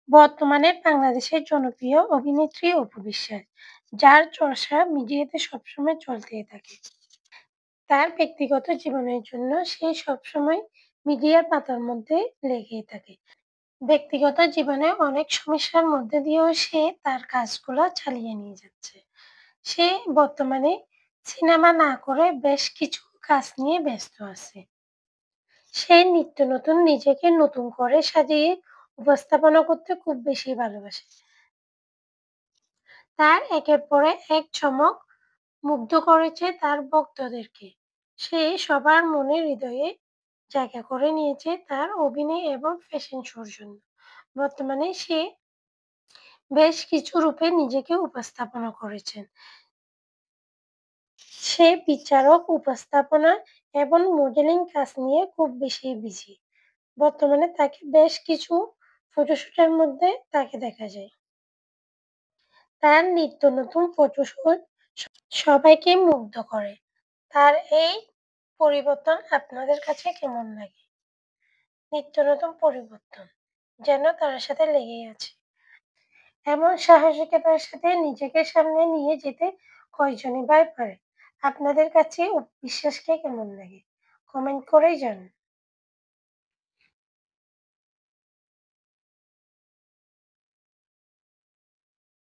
বর্তমানে বাংলাদেশের জনপ্রিয় অভিনেত্রী অপু বিশ্বাস, যার চর্চা মিডিয়াতে সবসময় চলতেই থাকে। তার ব্যক্তিগত জীবনের জন্য সে সবসময় মিডিয়ার পাতার মধ্যে লেগেই থাকে। ব্যক্তিগত জীবনে অনেক সমস্যার মধ্যে দিয়েও সে তার কাজগুলা চালিয়ে নিয়ে যাচ্ছে। সে বর্তমানে সিনেমা না করে বেশ কিছু কাজ নিয়ে ব্যস্ত আছে। সে নিত্য নতুন নিজেকে নতুন করে সাজিয়ে উপস্থাপনা করতে খুব বেশি ভালোবাসে। তার একের পর এক চমক মুগ্ধ করেছে তার ভক্তদেরকে। সে সবার মনে হৃদয়ে জায়গা করে নিয়েছে তার অভিনয় এবং ফ্যাশন শোর জন্য। বর্তমানে সে বেশ কিছু রূপে নিজেকে উপস্থাপনা করেছেন। সে বিচারক, উপস্থাপনা এবং মডেলিং কাজ নিয়ে খুব বেশি বিজি। বর্তমানে তাকে বেশ কিছু ফটোশুটের মধ্যে তাকে দেখা যায়। তার নিত্য নতুন ফটোশুট সবাইকে মুগ্ধ করে। তার এই পরিবর্তন আপনাদের কাছে কেমন লাগে? নিত্য নতুন পরিবর্তন যেন তার সাথে লেগেই আছে। এমন সাহসিকতার সাথে নিজেকে সামনে নিয়ে যেতে কয়জনই বা পারে? আপনাদের কাছে বিশ্বাসকে কেমন লাগে? কমেন্ট করেই জানান।